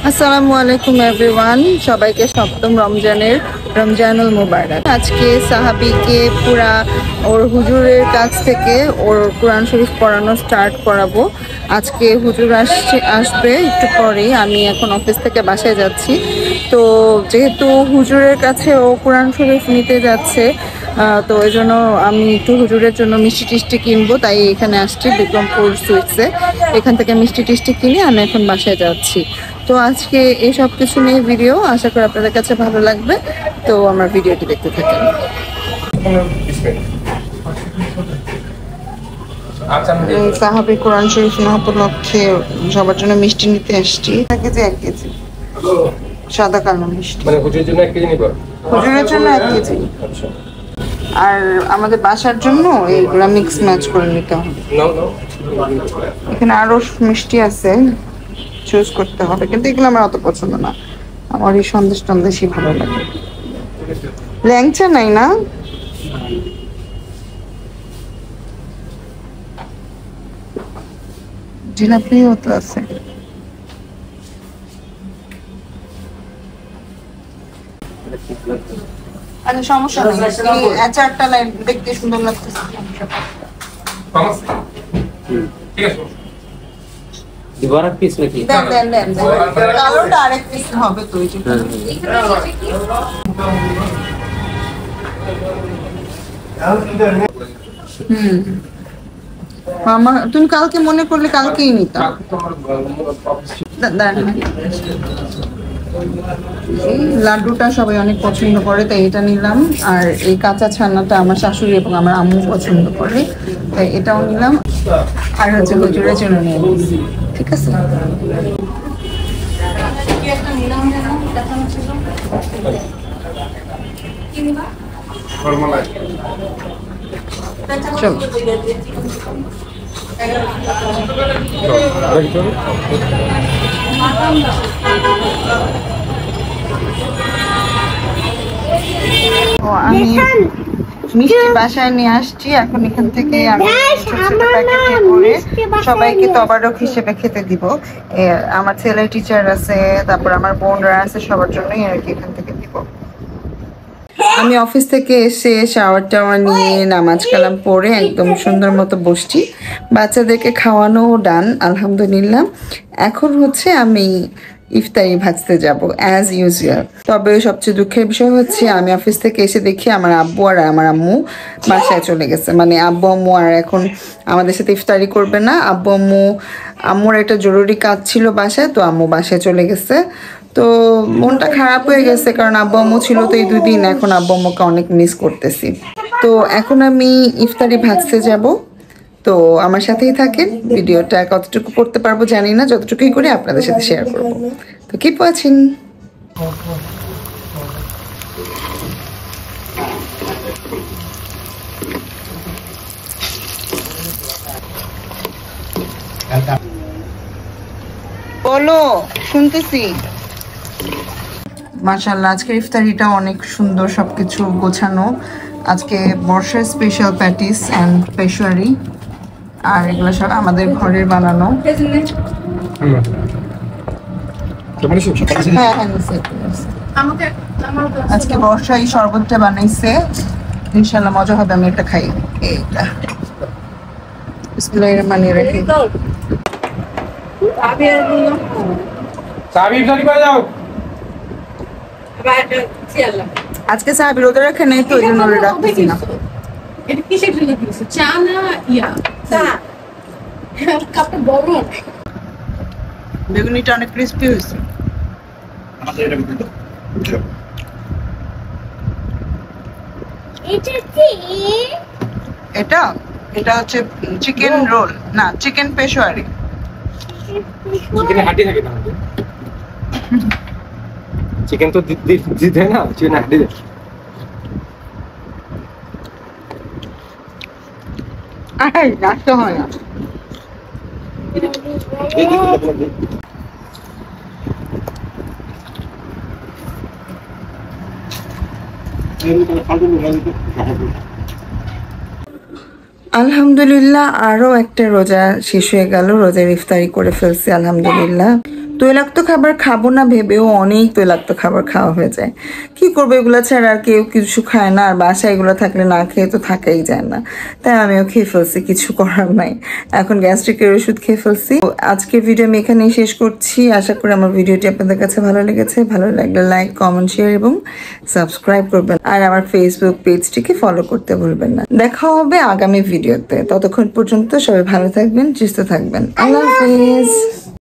আসসালামু আলাইকুম এভরিওয়ান, সবাইকে সপ্তম রমজানুল মুবারক। আজকে সাহাবীকে পুরা ওর হুজুরের কাছ থেকে ওর কোরআন শরীফ পড়ানো স্টার্ট করাবো। আজকে হুজুর আসবে একটু পরেই। আমি এখন অফিস থেকে বাসায় যাচ্ছি, তো যেহেতু হুজুরের কাছে ও কোরআন শরীফ নিতে যাচ্ছে, তো এই জন্য আমি একটু হুজুরের জন্য মিষ্টি টিষ্টি কিনবো, তাই এখানে আসছি বিক্রমপুর সুইটসে। এখান থেকে মিষ্টি টিষ্টি কিনে আমি এখন বাসায় যাচ্ছি। তো আজকে এই সব কিছু নিয়ে ভিডিও, আশা করি আপনাদের কাছে ভালো লাগবে। তো আমার ভিডিওটি দেখতে থাকেন। সাহাবী কোরআন শরীফ উপলক্ষে সবার জন্য মিষ্টি নিতে আসছি। 1 কেজি 1 কেজি সাদা কালো মিষ্টি, মানে হুজুরের জন্য 1 কেজি নিব। হুজুরের জন্য 1 কেজি, আচ্ছা। আর আমাদের বাসার জন্য এইগুলা মিক্স ম্যাচ করে নিতে হবে। এখানে আরো মিষ্টি আছে, চুজ করতে হবে, কিন্তু এগুলো আমার অত পছন্দ না। আমার এই সন্দেশ টন্দেশই ভালো লাগে। ল্যাংচা নাই না? জিলাপিও তো আছে। আচ্ছা, সমস্যা নেই, এই আচারটা দেখতে সুন্দর লাগতেছে। ঠিক আছে, দিবারা পিস নাকি? দেন কালোটা আরেক পিস হবে তো। মামা, তুমি কালকে মনে করলে কালকেই নিতাম। এই লাড্ডুটা সবাই অনেক পছন্দ করে, তাই এটা নিলাম। আর এই কাঁচা ছানাটা আমার শাশুড়ি এবং আমার আম্মু পছন্দ করে, তাই এটাও নিলাম। আর হচ্ছে হুজুরের জন্য নিয়ে নিয়েছি। ঠিক আছে, চলো। আমি মিষ্টি বাসায় নিয়ে আসছি। এখন এখান থেকে আমি ছোট ছোট প্যাকেটে করে সবাইকে তবারক হিসেবে খেতে দিব। আমার ছেলের টিচার আছে, তারপর আমার বোনরা আছে, সবার জন্যই আর কি এখান থেকে দিব। আমি অফিস থেকে এসে শাওয়ার টাওয়ার নিয়ে নামাজ কালাম পড়ে একদম সুন্দর মতো বসছি। বাচ্চাদেরকে খাওয়ানো ডান, আলহামদুলিল্লাহ। এখন হচ্ছে আমি ইফতারি ভাজতে যাব অ্যাজ ইউজুয়াল। তবে সবচেয়ে দুঃখের বিষয় হচ্ছে আমি অফিস থেকে এসে দেখি আমার আব্বু আর আমার আম্মু বাসায় চলে গেছে। মানে আব্বু আম্মু আর এখন আমাদের সাথে ইফতারি করবে না। আম্মুর একটা জরুরি কাজ ছিল বাসায়, তো আম্মু বাসায় চলে গেছে। তো মনটা খারাপ হয়ে গেছে, কারণ আব্বু আম্মু ছিল তো এই 2 দিন। এখন আব্বু আম্মুকে অনেক মিস করতেছি। তো এখন আমি ইফতারি ভাজতে যাব, তো আমার সাথেই থাকেন। ভিডিওটা কতটুকু করতে পারবো জানি না, যতটুকুই করে আপনাদের সাথে শেয়ার করব। তো কিপ ওয়াচিং। বলো, শুনতেছি। মাশাআল্লাহ, আজকের ইফতারিটা অনেক সুন্দর, সবকিছু গোছানো। আজকে বর্ষার স্পেশাল প্যাটিস অ্যান্ড পেশোয়ারি, আর এগুলো সব আমাদের ঘরের বানানো। আজকে বর্ষাই শরবতটা বানাইছে, ইনশাল্লাহ মজা হবে। আমি এটা খাই। এইটা বিসমিল্লাহির রহমানির রহিম। আজকে সাহাবী রোজা রাখে নাই, তো ওই জন্য রাখতেছি না। এটা কিসের জন্য দিয়েছে? চা না চা? কাপটা বড় অনেক। বেগুনিটা অনেক ক্রিস্পি হয়েছে। এটা হচ্ছে চিকেন রোল, না চিকেন পেশোয়ারি। চিকেনে হাড্ডি থাকে না? চিকেন তো দিতে না, চিকেন হাড্ডি দেয়। নাচতে হয় না। আলহামদুলিল্লাহ, আরও একটা রোজা শেষ হয়ে গেল। রোজার ইফতারি করে ফেলছি আলহামদুলিল্লাহ। তৈলাক্ত খাবার খাবো না ভেবেও অনেক তৈলাক্ত খাবার খাওয়া হয়ে যায়। কি করবো, এগুলো ছাড়া আর কেউ কিছু খায় না, আর বাসায় এগুলো থাকলে না খেয়ে তো থাকাই যায় না, তাই আমিও খেয়ে ফেলছি, কিছু করার নাই। এখন গ্যাস্ট্রিকের ওষুধ খেয়ে ফেলছি। আজকের ভিডিও আমি এখানেই শেষ করছি। আশা করি আমার ভিডিওটি আপনাদের কাছে ভালো লেগেছে। ভালো লাগলে লাইক, কমেন্ট, শেয়ার এবং সাবস্ক্রাইব করবেন, আর আমার ফেসবুক পেজটিকে ফলো করতে ভুলবেন না। দেখা হবে আগামী ভিডিওতে। ততক্ষণ পর্যন্ত সবাই ভালো থাকবেন, সুস্থ থাকবেন। আল্লাহ হাফেজ।